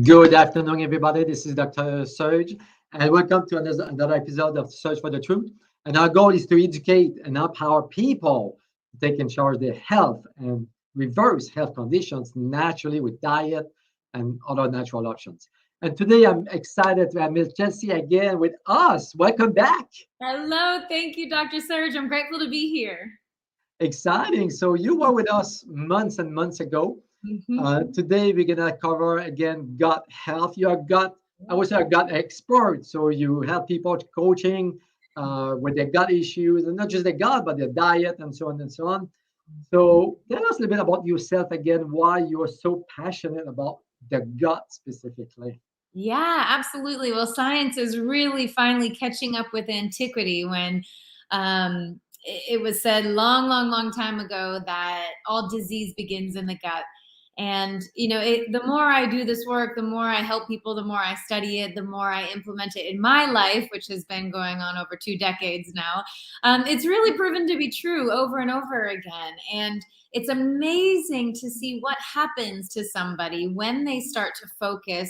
Good afternoon, everybody. This is Dr. Serge, and welcome to another episode of Search for the Truth. And our goal is to educate and empower people to take in charge of their health and reverse health conditions naturally with diet and other natural options. And today I'm excited to have Miss Chelsea again with us. Welcome back. Hello, thank you, Dr. Serge. I'm grateful to be here. Exciting. So you were with us months and months ago. Mhm. Today we're gonna cover again gut health. You're a gut, I would say a gut expert. So you help people coaching with their gut issues, and not just their gut, but their diet and so on and so on. So tell us a little bit about yourself again, why you are so passionate about the gut specifically. Yeah, absolutely. Well, science is really finally catching up with antiquity when it was said long, long, long time ago that all disease begins in the gut. And, the more I do this work, the more I help people, the more I study it, the more I implement it in my life, which has been going on over 2 decades now. It's really proven to be true over and over again. And it's amazing to see what happens to somebody when they start to focus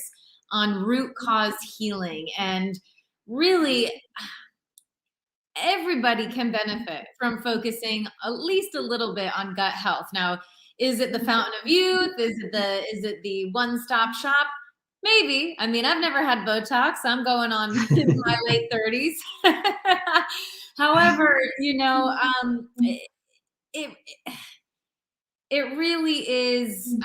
on root cause healing. And really, everybody can benefit from focusing at least a little bit on gut health. Now, is it the fountain of youth? Is it the one-stop shop? Maybe. I mean, I've never had Botox. I'm going on my late 30s. However, it it really is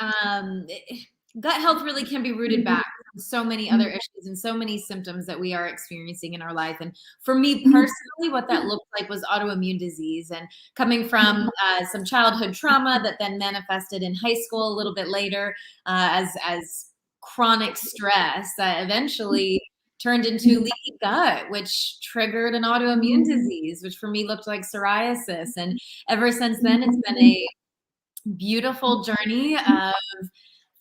gut health really can be rooted back from so many other issues and so many symptoms that we are experiencing in our life. And for me personally, what that looked like was autoimmune disease, and coming from some childhood trauma that then manifested in high school a little bit later as chronic stress that eventually turned into leaky gut, which triggered an autoimmune disease, which for me looked like psoriasis. And ever since then, it's been a beautiful journey of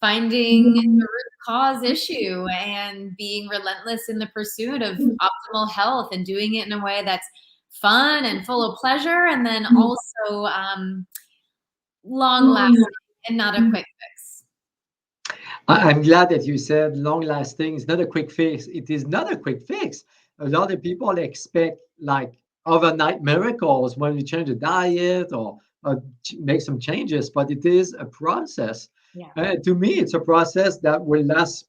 finding the root cause issue and being relentless in the pursuit of optimal health, and doing it in a way that's fun and full of pleasure, and then also long lasting and not a quick fix. I'm glad that you said long lasting is not a quick fix. It is not a quick fix. A lot of people expect like overnight miracles when we change the diet or make some changes, but it is a process. Yeah. To me, it's a process that will last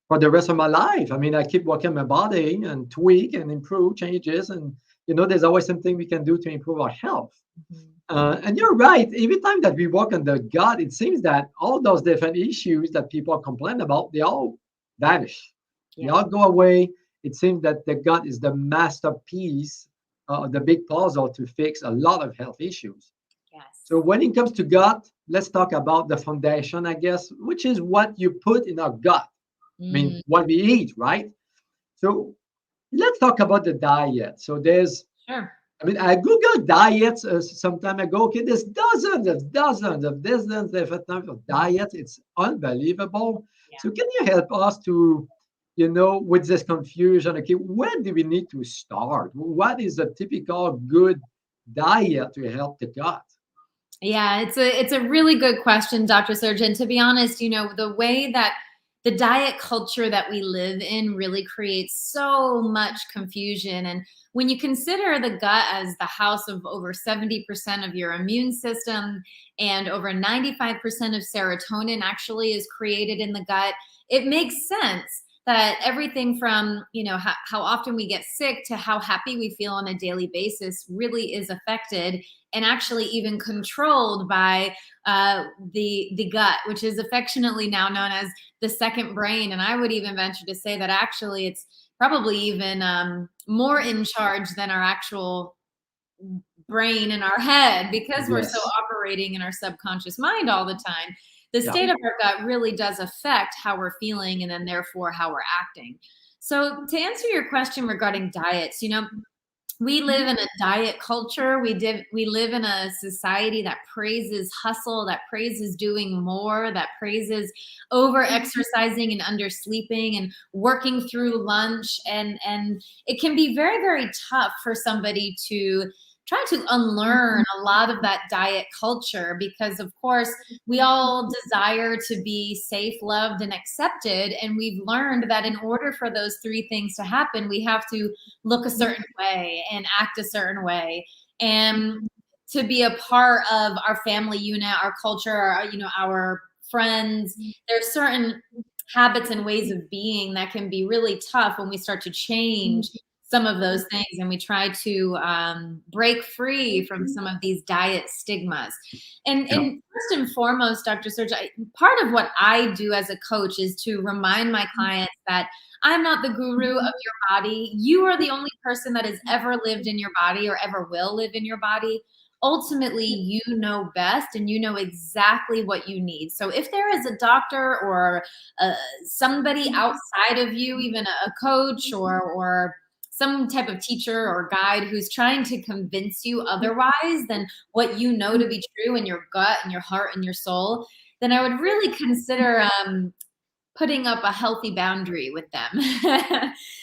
for the rest of my life. I mean, I keep working my body and tweak and improve changes, and there's always something we can do to improve our health. Mhm. And you're right. Every time that we work on the gut, it seems that all those different issues that people complain about, they all vanish. They Yeah. all go away. It seems that the gut is the masterpiece of the big puzzle to fix a lot of health issues. Yes. So when it comes to gut, let's talk about the foundation, I guess, which is what you put in our gut. I mean, Mm, what we eat, right? So let's talk about the diet. So sure. I mean, I Googled diets some time ago. Okay, there's dozens of different types of diets. It's unbelievable. Yeah. So can you help us to, with this confusion? Okay, where do we need to start? What is a typical good diet to help the gut? Yeah, it's a really good question, Dr. Surgeon. To be honest, the way that the diet culture that we live in really creates so much confusion. And when you consider the gut as the house of over 70% of your immune system, and over 95% of serotonin actually is created in the gut, it makes sense that everything from how often we get sick to how happy we feel on a daily basis really is affected and actually even controlled by the gut, which is affectionately now known as the second brain. And I would even venture to say that actually it's probably even more in charge than our actual brain in our head, because we're so Yes. operating in our subconscious mind all the time. The Yeah. state of our gut really does affect how we're feeling and then therefore how we're acting. So to answer your question regarding diets, we live in a diet culture. We live in a society that praises hustle, that praises doing more, that praises over exercising and undersleeping and working through lunch. And it can be very, very tough for somebody to try to unlearn a lot of that diet culture, because of course we all desire to be safe, loved, and accepted. And we've learned that in order for those three things to happen, we have to look a certain way and act a certain way. And to be a part of our family unit, our culture, our friends, there's certain habits and ways of being that can be really tough when we start to change some of those things, and we try to break free from some of these diet stigmas. And first and foremost, Dr. Serge, part of what I do as a coach is to remind my clients that I'm not the guru of your body. You are the only person that has ever lived in your body or ever will live in your body. Ultimately, you know best, and you know exactly what you need. So if there is a doctor or somebody outside of you, even a coach or some type of teacher or guide who's trying to convince you otherwise than what you know to be true in your gut and your heart and your soul, then I would really consider putting up a healthy boundary with them.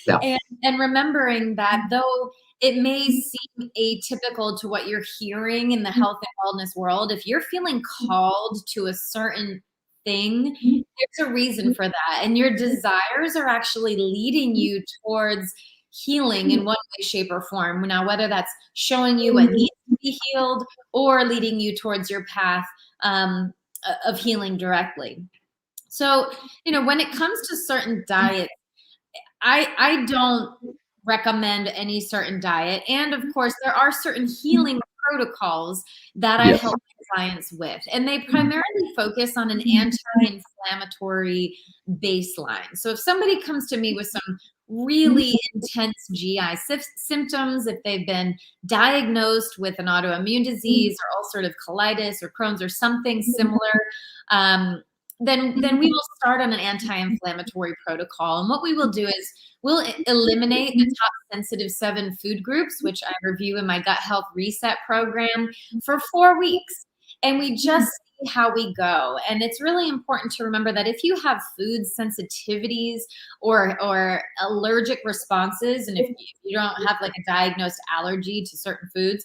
Yeah. and remembering that though it may seem atypical to what you're hearing in the health and wellness world, if you're feeling called to a certain thing, there's a reason for that. And your desires are actually leading you towards healing in one way, shape, or form. Now, whether that's showing you what needs to be healed or leading you towards your path of healing directly. So, when it comes to certain diets, I don't recommend any certain diet. And of course, there are certain healing protocols that I Yes. help my clients with. And they primarily focus on an anti-inflammatory baseline. So if somebody comes to me with some really intense GI symptoms, if they've been diagnosed with an autoimmune disease or ulcerative colitis or Crohn's or something similar, then we will start on an anti-inflammatory protocol. And what we will do is we'll eliminate the top sensitive 7 food groups, which I review in my gut health reset program, for 4 weeks. And we just see how we go. And it's really important to remember that if you have food sensitivities or allergic responses, and if you don't have like a diagnosed allergy to certain foods,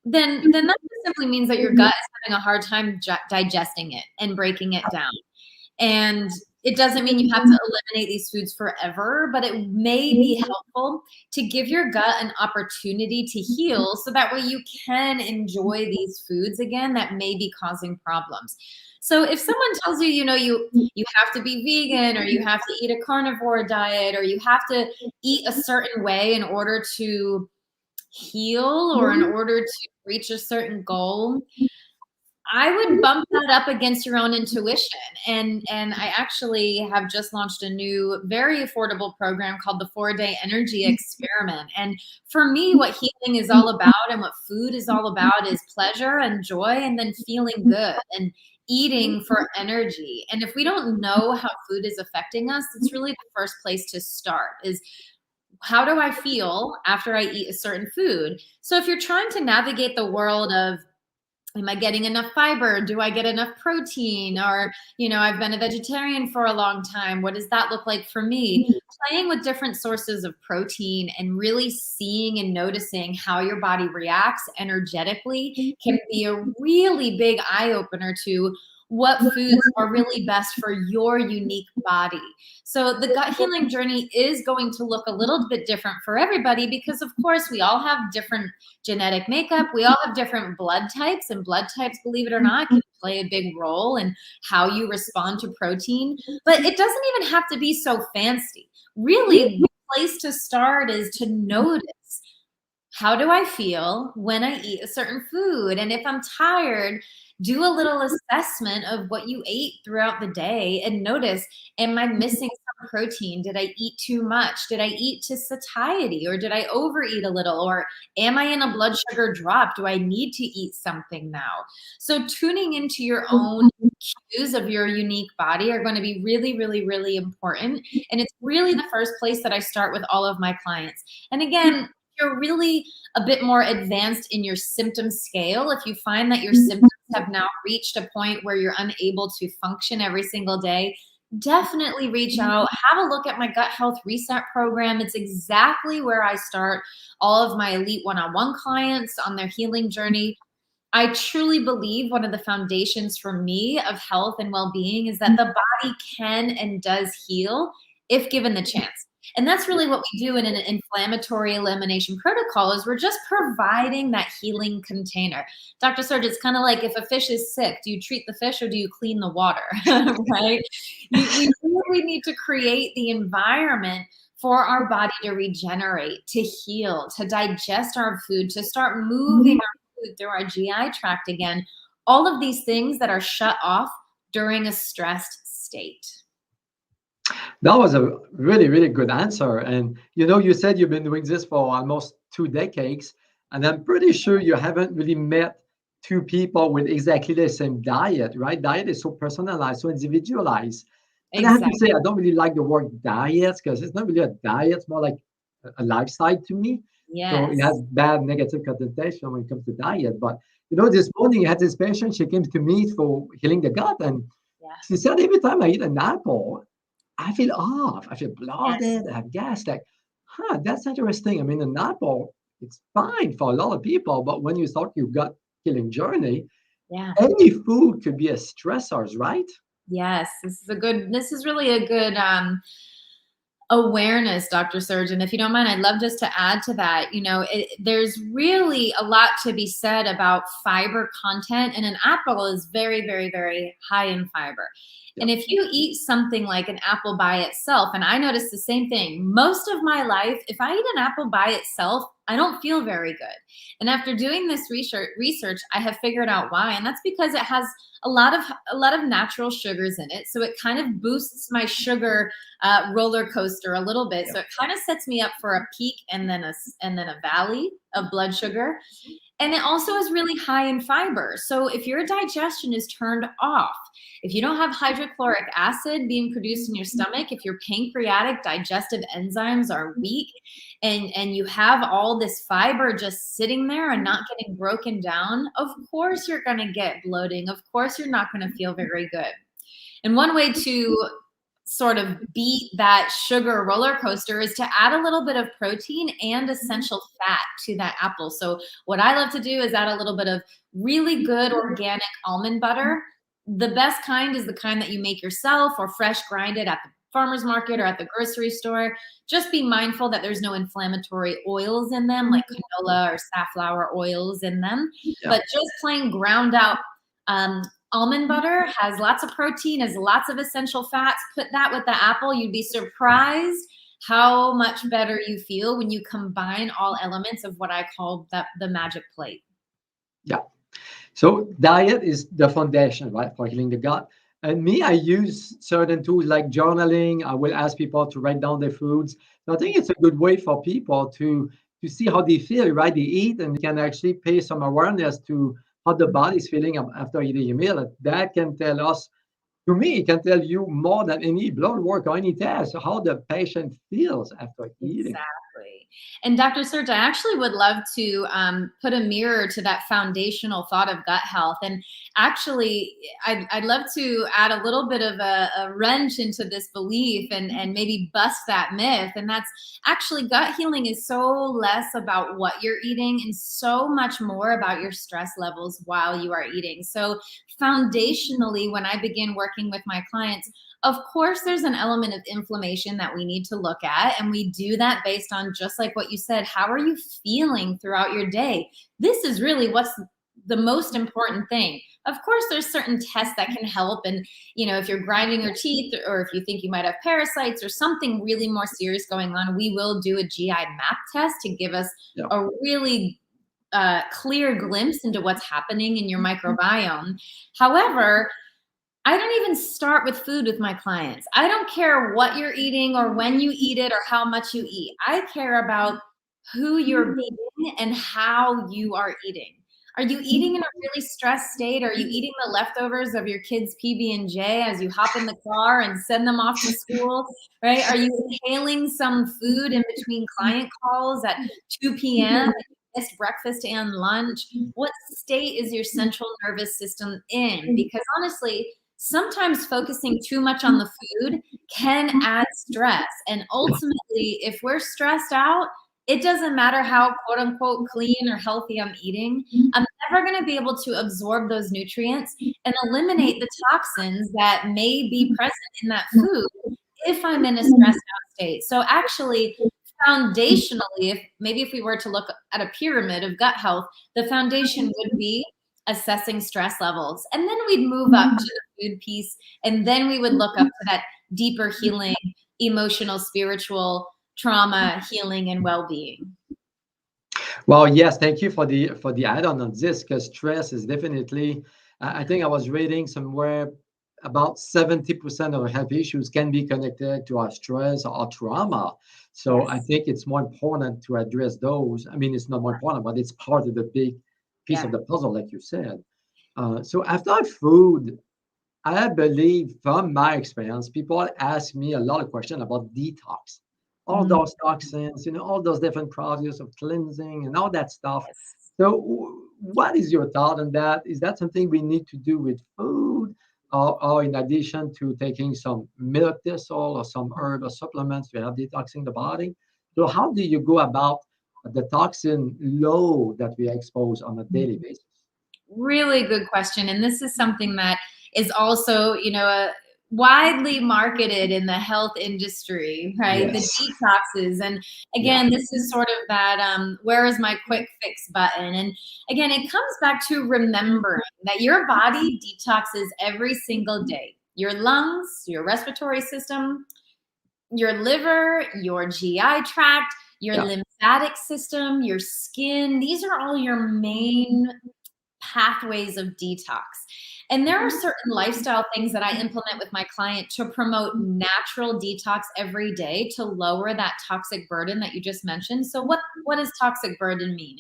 then that just simply means that your gut is having a hard time digesting it and breaking it down. And it doesn't mean you have to eliminate these foods forever, but it may be helpful to give your gut an opportunity to heal so that way you can enjoy these foods again that may be causing problems. So if someone tells you, you have to be vegan, or you have to eat a carnivore diet, or you have to eat a certain way in order to heal or in order to reach a certain goal, I would bump that up against your own intuition. And I actually have just launched a new, very affordable program called the 4-Day Energy Experiment. And for me, what healing is all about and what food is all about is pleasure and joy, and then feeling good and eating for energy. And if we don't know how food is affecting us, it's really the first place to start is, how do I feel after I eat a certain food? So if you're trying to navigate the world of, am I getting enough fiber? Do I get enough protein? Or, I've been a vegetarian for a long time. What does that look like for me? Playing with different sources of protein and really seeing and noticing how your body reacts energetically can be a really big eye opener to what foods are really best for your unique body. So the gut healing journey is going to look a little bit different for everybody because, of course, we all have different genetic makeup. We all have different blood types, and blood types, believe it or not, can play a big role in how you respond to protein. But it doesn't even have to be so fancy. Really, the place to start is to notice, how do I feel when I eat a certain food? And if I'm tired, do a little assessment of what you ate throughout the day and notice, am I missing some protein? Did I eat too much? Did I eat to satiety, or did I overeat a little? Or am I in a blood sugar drop? Do I need to eat something now? So tuning into your own cues of your unique body are going to be really, really, really important. And it's really the first place that I start with all of my clients. And again, you're really a bit more advanced in your symptom scale, if you find that your symptoms have now reached a point where you're unable to function every single day, definitely reach out, have a look at my gut health reset program. It's exactly where I start all of my elite one-on-one clients on their healing journey. I truly believe one of the foundations for me of health and well-being is that the body can and does heal if given the chance. And that's really what we do in an inflammatory elimination protocol is we're just providing that healing container. Dr. Serge, it's kind of like if a fish is sick, do you treat the fish or do you clean the water, right? We really need to create the environment for our body to regenerate, to heal, to digest our food, to start moving food through our GI tract again, all of these things that are shut off during a stressed state. That was a really, really good answer. And you said you've been doing this for almost 2 decades, and I'm pretty sure you haven't really met two people with exactly the same diet, right? Diet is so personalized, so individualized. And I have to Exactly. say, I don't really like the word diet because it's not really a diet, it's more like a lifestyle to me. So it has Yes. bad negative connotation when it comes to diet. But this morning I had this patient, she came to me for healing the gut, and Yeah. she said every time I eat an apple, I feel off. I feel Yes. bloated. I have gas. Like, that's interesting. I mean, an apple, it's fine for a lot of people, but when you start your gut healing journey, Yeah. any food could be a stressor, right? Yes. This is really a good awareness, Dr. Surgeon. If you don't mind, I'd love just to add to that. There's really a lot to be said about fiber content, and an apple is very, very, very high in fiber. Yeah. And if you eat something like an apple by itself, and I notice the same thing, most of my life, if I eat an apple by itself, I don't feel very good. And after doing this research, I have figured out why, and that's because it has a lot of natural sugars in it. So it kind of boosts my sugar roller coaster a little bit. Yeah. So it kind of sets me up for a peak and then a valley of blood sugar. And it also is really high in fiber. So if your digestion is turned off, if you don't have hydrochloric acid being produced in your stomach, if your pancreatic digestive enzymes are weak, and you have all this fiber just sitting there and not getting broken down, of course you're going to get bloating. Of course you're not going to feel very good. And one way to sort of beat that sugar roller coaster is to add a little bit of protein and essential fat to that apple. So what I love to do is add a little bit of really good organic almond butter. The best kind is the kind that you make yourself or fresh grinded at the farmer's market or at the grocery store. Just be mindful that there's no inflammatory oils in them, like canola or safflower oils in them. Yeah. But just plain ground out um, almond butter has lots of protein, has lots of essential fats. Put that with the apple. You'd be surprised how much better you feel when you combine all elements of what I call the magic plate. Yeah. So diet is the foundation, right, for healing the gut. And me, I use certain tools like journaling. I will ask people to write down their foods. So I think it's a good way for people to see how they feel, right? They eat and they can actually pay some awareness to how the body's feeling after eating a meal. And that can tell us, to me, it can tell you more than any blood work or any test how the patient feels after eating. Exactly. And Dr. Serge, I actually would love to put a mirror to that foundational thought of gut health. And actually, I'd love to add a little bit of a wrench into this belief and maybe bust that myth. And that's actually gut healing is so less about what you're eating and so much more about your stress levels while you are eating. So foundationally, when I begin working with my clients, of course, there's an element of inflammation that we need to look at. And we do that based on just like what you said. How are you feeling throughout your day? This is really what's the most important thing. Of course, there's certain tests that can help. And, if you're grinding your teeth or if you think you might have parasites or something really more serious going on, we will do a GI map test to give us Yeah. a really clear glimpse into what's happening in your microbiome. However, I don't even start with food with my clients. I don't care what you're eating or when you eat it or how much you eat. I care about who you're being and how you are eating. Are you eating in a really stressed state? Are you eating the leftovers of your kids' PB&J as you hop in the car and send them off to school, right? Are you inhaling some food in between client calls at 2 p.m.? Missed breakfast and lunch? What state is your central nervous system in? Because honestly, sometimes focusing too much on the food can add stress. And ultimately, if we're stressed out, it doesn't matter how quote unquote clean or healthy I'm eating. I'm never going to be able to absorb those nutrients and eliminate the toxins that may be present in that food if I'm in a stressed out state. So actually, foundationally, if we were to look at a pyramid of gut health, the foundation would be assessing stress levels. And then we'd move up to the food piece. And then we would look up to that deeper healing, emotional, spiritual, trauma healing, and well-being. Well, yes, thank you for the add-on on this, because stress is definitely, I think I was reading somewhere about 70% of our health issues can be connected to our stress or trauma. So Yes. I think it's more important to address those. I mean, it's not more important, but it's part of the big piece of the puzzle, like you said. So after food, I believe from my experience, people ask me a lot of questions about detox, all Mhm. those toxins, all those different processes of cleansing and all that stuff. Yes. So, what is your thought on that? Is that something we need to do with food, or in addition to taking some milk thistle or some herb or supplements to help detoxing the body? So, how do you go about the toxin load that we expose on a daily basis? Really good question. And this is something that is also, widely marketed in the health industry, right? The Yes. detoxes. And Yeah. again, this is sort of that where is my quick fix button? And again, it comes back to remembering that your body detoxes every single day. Your lungs, your respiratory system, your liver, your GI tract, your Yeah. lymphatic system, your skin. These are all your main pathways of detox. And there are certain lifestyle things that I implement with my client to promote natural detox every day to lower that toxic burden that you just mentioned. So what does toxic burden mean?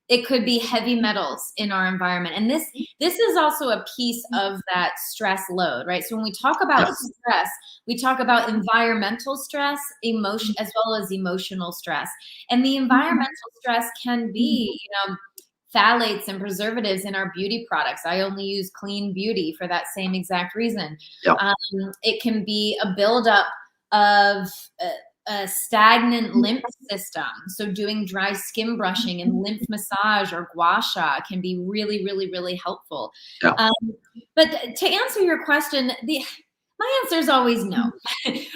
It could be heavy metals in our environment. And this is also a piece of that stress load, right? So when we talk about Yeah. stress, we talk about environmental stress, emotion, as well as emotional stress. And the environmental stress can be, phthalates and preservatives in our beauty products. I only use clean beauty for that same exact reason. Yeah. It can be a buildup of a stagnant lymph system. So doing dry skin brushing and lymph massage or gua sha can be really, really, really helpful. Yeah. But to answer your question, my answer is always no.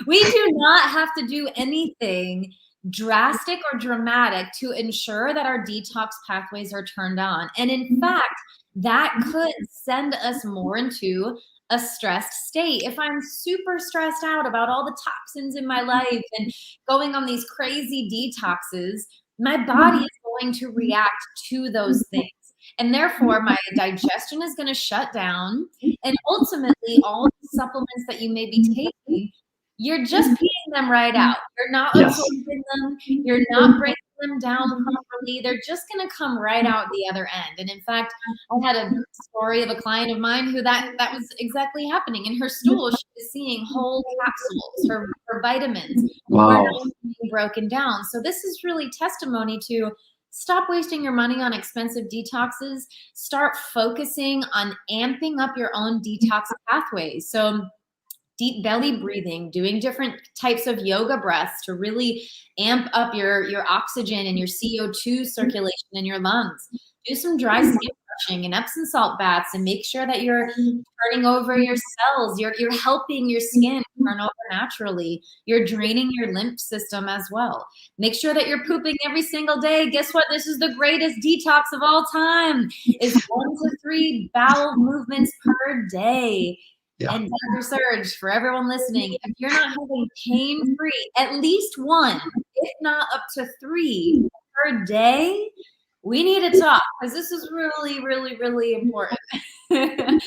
We do not have to do anything drastic or dramatic to ensure that our detox pathways are turned on. And in fact, that could send us more into a stressed state. If I'm super stressed out about all the toxins in my life and going on these crazy detoxes, my body is going to react to those things. And therefore, my digestion is going to shut down. And ultimately, all the supplements that you may be taking, you're just peeing them right out. You're not Yes. absorbing them. You're not breaking them down properly. They're just going to come right out the other end. And in fact, I had a story of a client of mine who that was exactly happening. In her stool, she was seeing whole capsules, her vitamins were Wow. not being broken down. So this is really testimony to stop wasting your money on expensive detoxes. Start focusing on amping up your own detox pathways. So deep belly breathing, doing different types of yoga breaths to really amp up your oxygen and your CO2 circulation in your lungs. Do some dry skin brushing and Epsom salt baths and make sure that you're turning over your cells. You're helping your skin turn over naturally. You're draining your lymph system as well. Make sure that you're pooping every single day. Guess what? This is the greatest detox of all time, is 1 to 3 bowel movements per day. Yeah. And Dr. Serge, for everyone listening, if you're not having pain-free, at least 1, if not up to 3 per day, we need to talk, because this is really, really, really important. And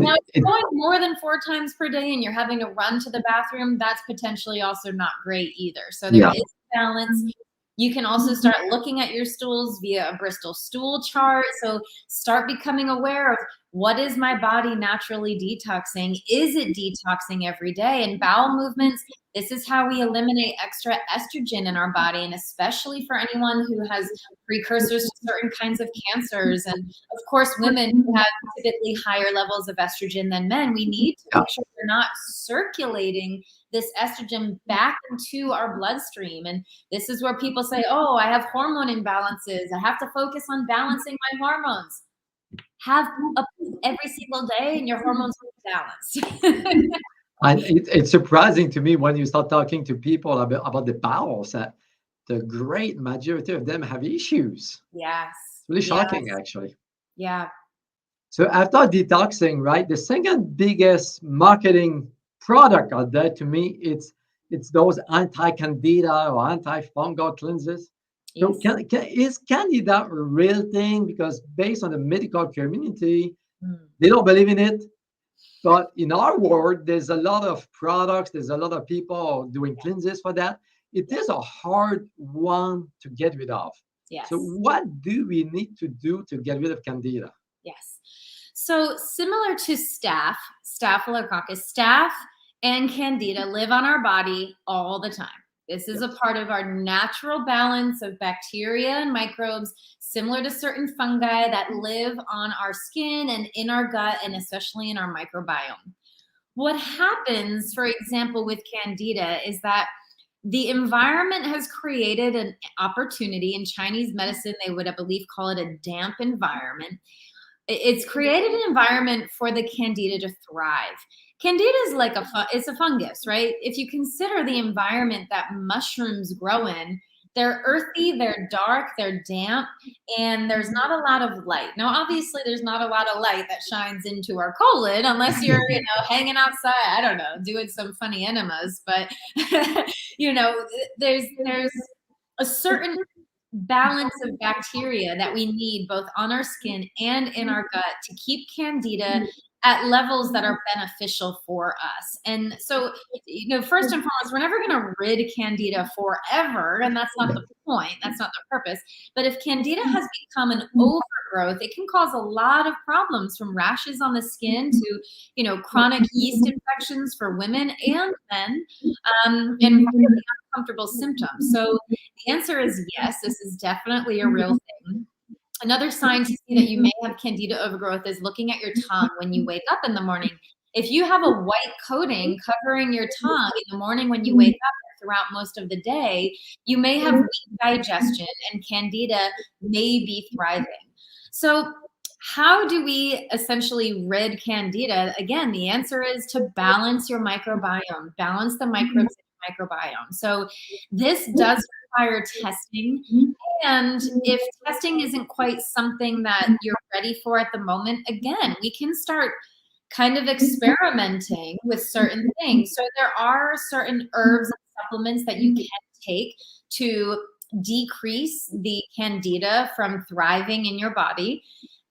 Now, if you're going more than 4 times per day and you're having to run to the bathroom, that's potentially also not great either. So there is balance. You can also start looking at your stools via a Bristol stool chart. So start becoming aware of What is my body naturally detoxing? Is it detoxing every day? And bowel movements, this is how we eliminate extra estrogen in our body. And especially for anyone who has precursors to certain kinds of cancers. And of course, women who have typically higher levels of estrogen than men, we need to Yeah. make sure we're not circulating this estrogen back into our bloodstream. And this is where people say, oh, I have hormone imbalances. I have to focus on balancing my hormones. Have a poop every single day and your hormones will be balanced. And it's surprising to me when you start talking to people about the bowels that the great majority of them have issues. Yes. It's really Yes. shocking, actually. Yeah. So after detoxing, right, the second biggest marketing product out there to me, it's those anti-candida or antifungal cleanses. So Yes. is candida a real thing? Because based on the medical community, Mm. they don't believe in it. But in our world, there's a lot of products, there's a lot of people doing cleanses for that. It is a hard one to get rid of. So Yes. what do we need to do to get rid of candida? Yes. So similar to Staphylococcus, staph and candida live on our body all the time. This is a Yes. part of our natural balance of bacteria and microbes, similar to certain fungi that live on our skin and in our gut, and especially in our microbiome. What happens, for example, with candida is that the environment has created an opportunity. In Chinese medicine, they would, I believe, call it a damp environment. It's created an environment for the candida to thrive. Candida is like it's a fungus, right? If you consider the environment that mushrooms grow in, they're earthy, they're dark, they're damp, and there's not a lot of light. Now, obviously, there's not a lot of light that shines into our colon unless you're, hanging outside, I don't know, doing some funny enemas. But, there's a certain balance of bacteria that we need both on our skin and in our gut to keep candida at levels that are beneficial for us. And so, first and foremost, we're never going to rid candida forever, and that's not the point. That's not the purpose. But if candida has become an overgrowth, it can cause a lot of problems, from rashes on the skin to, chronic yeast infections for women and men, and really uncomfortable symptoms. So the answer is yes, this is definitely a real thing. Another sign to see that you may have candida overgrowth is looking at your tongue when you wake up in the morning. If you have a white coating covering your tongue in the morning when you wake up throughout most of the day, you may have weak digestion and candida may be thriving. So how do we essentially rid candida? Again, the answer is to balance your microbiome, balance the microbes in your microbiome. So this does require testing. And if testing isn't quite something that you're ready for at the moment, again, we can start kind of experimenting with certain things. So there are certain herbs and supplements that you can take to decrease the candida from thriving in your body.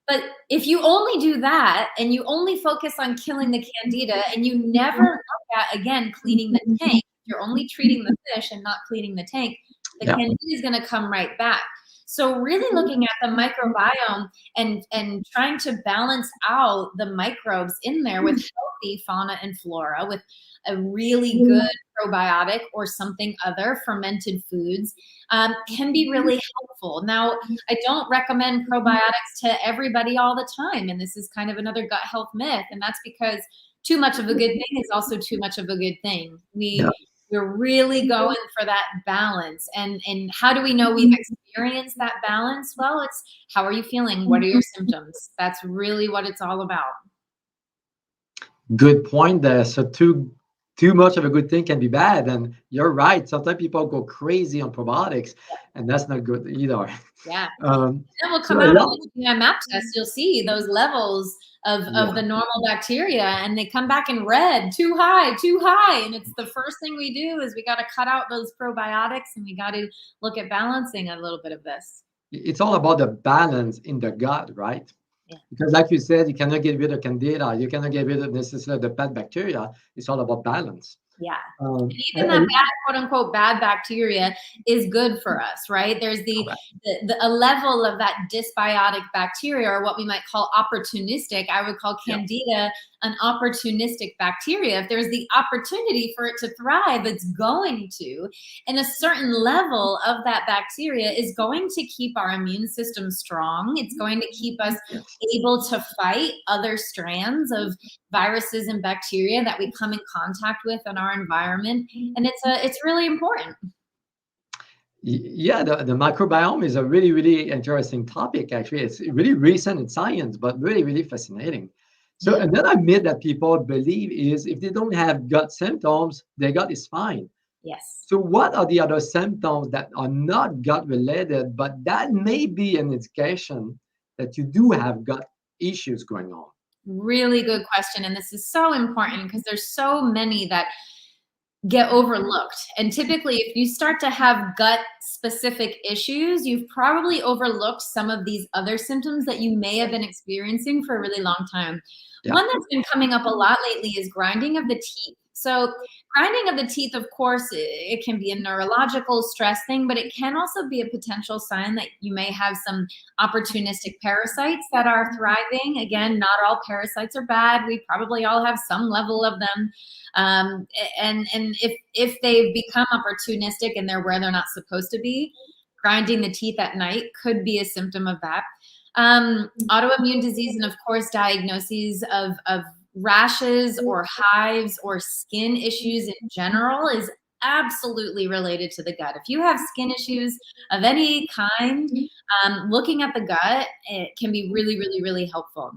But if you only do that and you only focus on killing the candida and you never look at, again, cleaning the tank, you're only treating the fish and not cleaning the tank, the candida is going to come right back. So really looking at the microbiome and trying to balance out the microbes in there with healthy fauna and flora, with a really good probiotic or something other, fermented foods, can be really helpful. Now, I don't recommend probiotics to everybody all the time, and this is kind of another gut health myth, and that's because too much of a good thing is also too much of a good thing. We're really going for that balance. And how do we know we've experienced that balance? Well, it's how are you feeling? What are your symptoms? That's really what it's all about. Good point there. So too much of a good thing can be bad, and you're right. Sometimes people go crazy on probiotics, and that's not good either. Yeah. Um, Then we'll so come a out lot, with a map test. You'll see those levels of the normal bacteria, and they come back in red, too high, too high. And it's the first thing we do is we got to cut out those probiotics, and we got to look at balancing a little bit of this. it's all about the balance in the gut, right? Yeah. Because like you said, you cannot get rid of candida, you cannot get rid of necessarily the bad bacteria. It's all about balance. Yeah. Um, Even that bad, quote unquote, bad bacteria is good for us, right? There's a level of that dysbiotic bacteria, or what we might call opportunistic. I would call Candida an opportunistic bacteria. If there's the opportunity for it to thrive, it's going to. And a certain level of that bacteria is going to keep our immune system strong. It's going to keep us able to fight other strands of viruses and bacteria that we come in contact with in our environment, and it's really important. Yeah, the microbiome is a really, really interesting topic. Actually, it's really recent in science, but really, really fascinating. So another myth that people believe is if they don't have gut symptoms, their gut is fine. Yes. So what are the other symptoms that are not gut related, but that may be an indication that you do have gut issues going on? Really good question. And this is so important because there's so many that get overlooked. And typically, if you start to have gut specific issues, you've probably overlooked some of these other symptoms that you may have been experiencing for a really long time. One that's been coming up a lot lately is grinding of the teeth. So grinding of the teeth, of course, it can be a neurological stress thing, but it can also be a potential sign that you may have some opportunistic parasites that are thriving. Again, not all parasites are bad. We probably all have some level of them. And if they've become opportunistic and they're where they're not supposed to be, grinding the teeth at night could be a symptom of that. Autoimmune disease, and of course, diagnoses of rashes or hives or skin issues in general is absolutely related to the gut. If you have skin issues of any kind, looking at the gut, it can be really, really, really helpful.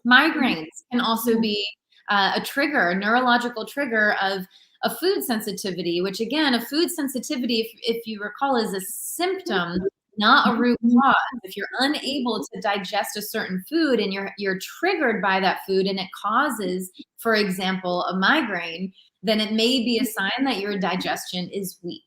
Migraines can also be a trigger, a neurological trigger of a food sensitivity, which again, a food sensitivity, if you recall, is a symptom, not a root cause. If you're unable to digest a certain food and you're triggered by that food and it causes, for example, a migraine, then it may be a sign that your digestion is weak.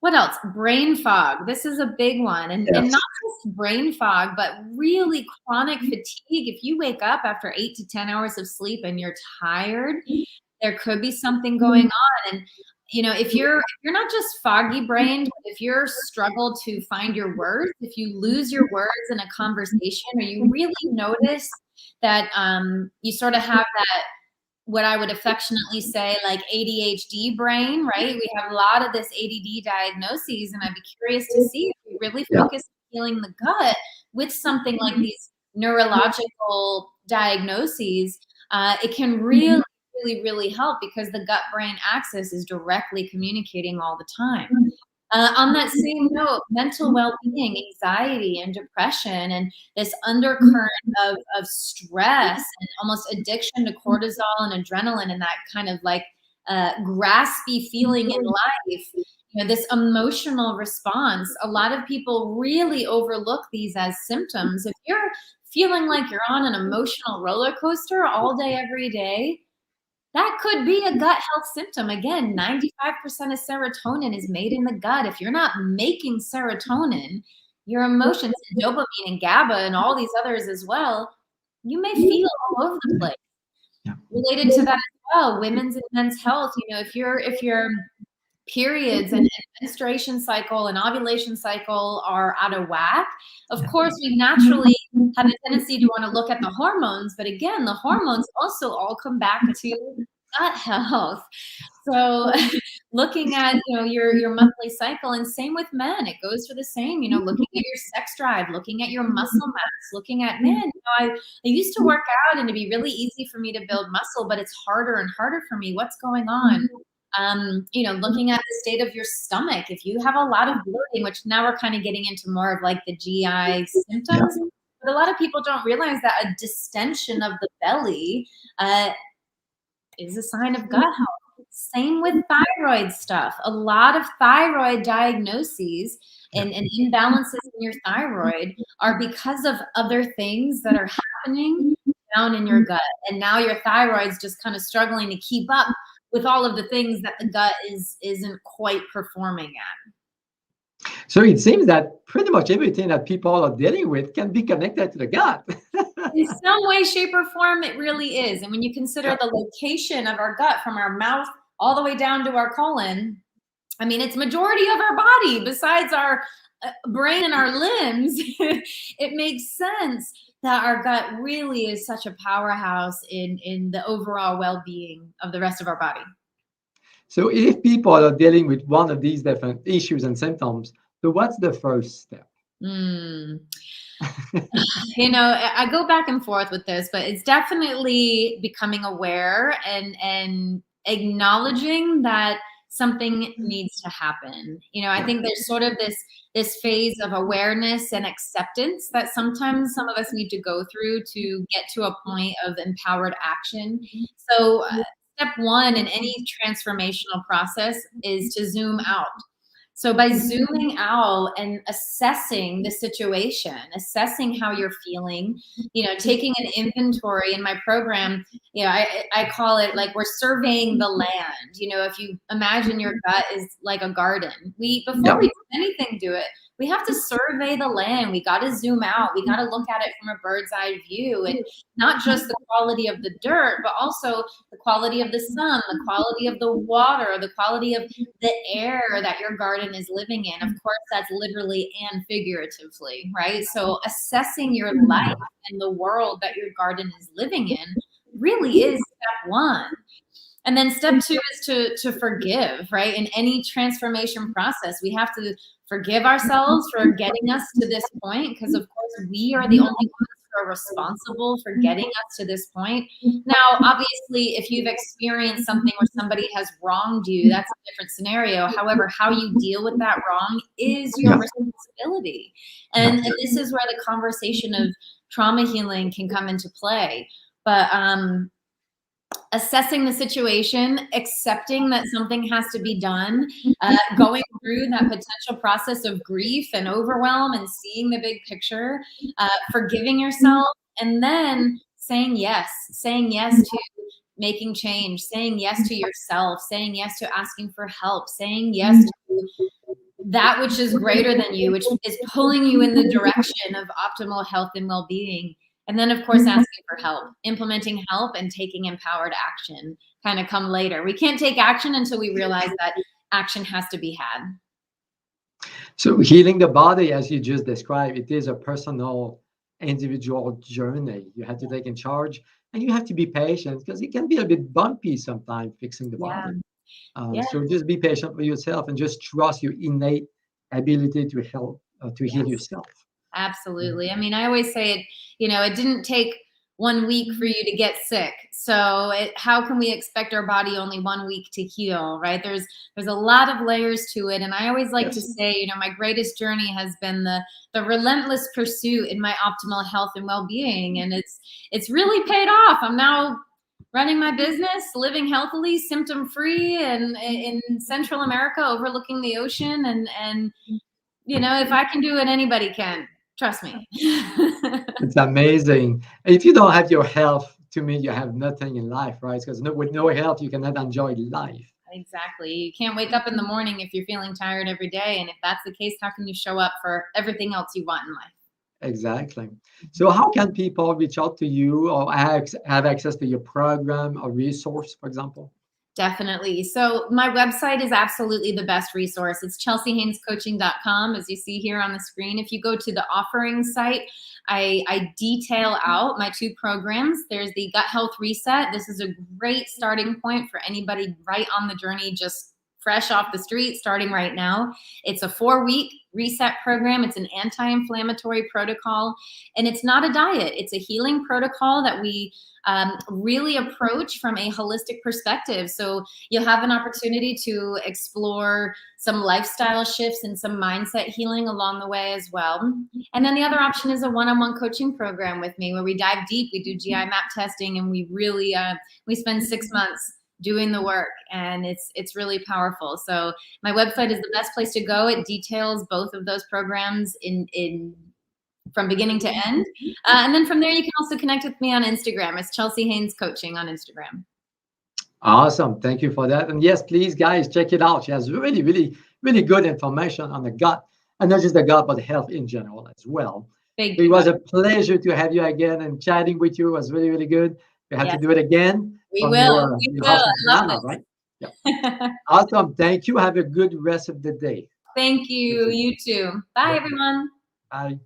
What else? Brain fog. This is a big one. And not just brain fog, but really chronic fatigue. If you wake up after 8 to 10 hours of sleep and you're tired, there could be something going on. And you know, if you're not just foggy brained, but if you're struggle to find your words, if you lose your words in a conversation, or you really notice that you sort of have that, what I would affectionately say, like ADHD brain, right? We have a lot of this ADD diagnoses, and I'd be curious to see if we really focus on healing the gut with something like these neurological diagnoses. It can really, really, really help because the gut-brain axis is directly communicating all the time. On that same note, mental well-being, anxiety, and depression, and this undercurrent of stress and almost addiction to cortisol and adrenaline, and that kind of like graspy feeling in life, you know, this emotional response. A lot of people really overlook these as symptoms. If you're feeling like you're on an emotional roller coaster all day, every day, that could be a gut health symptom. Again, 95% of serotonin is made in the gut. If you're not making serotonin, your emotions, and dopamine and GABA and all these others as well, you may feel all over the place. Related to that as well, women's and men's health, you know, if your periods and menstruation cycle and ovulation cycle are out of whack, of course, we naturally have a tendency to want to look at the hormones. But again, the hormones also all come back to gut health. So looking at, you know, your monthly cycle, and same with men, it goes for the same, you know, looking at your sex drive, looking at your muscle mass, looking at, man, you know, I used to work out and it'd be really easy for me to build muscle, but it's harder and harder for me. What's going on? You know, looking at the state of your stomach, if you have a lot of bloating, which now we're kind of getting into more of like the GI symptoms, but a lot of people don't realize that a distension of the belly is a sign of gut health. Same with thyroid stuff. A lot of thyroid diagnoses and imbalances in your thyroid are because of other things that are happening down in your gut. And now your thyroid's just kind of struggling to keep up with all of the things that the gut isn't quite performing at. So it seems that pretty much everything that people are dealing with can be connected to the gut. In some way, shape, or form, it really is. And when you consider Yeah. the location of our gut from our mouth all the way down to our colon, I mean, it's majority of our body besides our brain and our limbs. It makes sense that our gut really is such a powerhouse in the overall well-being of the rest of our body. So if people are dealing with one of these different issues and symptoms, so what's the first step? Mm. I go back and forth with this, but it's definitely becoming aware and acknowledging that something needs to happen. I Yeah. think there's sort of this phase of awareness and acceptance that sometimes some of us need to go through to get to a point of empowered action. So, step one in any transformational process is to zoom out. So by zooming out and assessing the situation, assessing how you're feeling, taking an inventory in my program, I call it like we're surveying the land. If you imagine your gut is like a garden, before Yeah. we do anything to it, we have to survey the land. We got to zoom out. We got to look at it from a bird's eye view, and not just the quality of the dirt, but also the quality of the sun, the quality of the water, the quality of the air that your garden is living in. Of course, that's literally and figuratively, right? So assessing your life and the world that your garden is living in really is step one. And then step two is to forgive, right? In any transformation process, we have to forgive ourselves for getting us to this point, because of course we are the only ones who are responsible for getting us to this point. Now, obviously, if you've experienced something where somebody has wronged you, that's a different scenario. However, how you deal with that wrong is your Yeah. responsibility. Yeah. And this is where the conversation of trauma healing can come into play. But assessing the situation, accepting that something has to be done, going through that potential process of grief and overwhelm and seeing the big picture, forgiving yourself, and then saying yes to making change, saying yes to yourself, saying yes to asking for help, saying yes to that which is greater than you, which is pulling you in the direction of optimal health and well-being. And then, of course, asking for help, implementing help, and taking empowered action kind of come later. We can't take action until we realize that action has to be had. So healing the body, as you just described, it is a personal, individual journey. You have to take in charge, and you have to be patient because it can be a bit bumpy sometimes fixing the Yeah. body. Yeah. So just be patient with yourself and just trust your innate ability to help to heal Yes. yourself. Absolutely. I mean, I always say it didn't take 1 week for you to get sick. So how can we expect our body only 1 week to heal, right? There's a lot of layers to it. And I always like to Yes. say, my greatest journey has been the relentless pursuit in my optimal health and well-being. And it's really paid off. I'm now running my business, living healthily, symptom-free, and in Central America, overlooking the ocean. And if I can do it, anybody can. Trust me. It's amazing. If you don't have your health, to me, you have nothing in life, right? Because with no health, you cannot enjoy life. Exactly. You can't wake up in the morning if you're feeling tired every day. And if that's the case, how can you show up for everything else you want in life? Exactly. So how can people reach out to you or have access to your program or resource, for example? Definitely. So my website is absolutely the best resource. It's chelseahainescoaching.com, as you see here on the screen. If you go to the offering site, I detail out my 2 programs. There's the Gut Health Reset. This is a great starting point for anybody right on the journey, just fresh off the street, starting right now. It's a 4-week reset program. It's an anti-inflammatory protocol, and it's not a diet. It's a healing protocol that we really approach from a holistic perspective. So you'll have an opportunity to explore some lifestyle shifts and some mindset healing along the way as well. And then the other option is a one-on-one coaching program with me where we dive deep. We do GI map testing, and we really we spend 6 months doing the work, and it's really powerful. So my website is the best place to go. It details both of those programs in from beginning to end. And then from there, you can also connect with me on Instagram. It's Chelsea Haines Coaching on Instagram. Awesome. Thank you for that. And yes, please, guys, check it out. She has really, really, really good information on the gut, and not just the gut, but health in general as well. Thank It you, was Doc. a pleasure to have you again, and chatting with you was really, really good. We have to Yes, do it again we from will. We your will. house in I love Panama, right? Yeah. this. Awesome. Thank you. Have a good rest of the day. Thank Thank you. you. You too. Bye, Bye. everyone. Bye.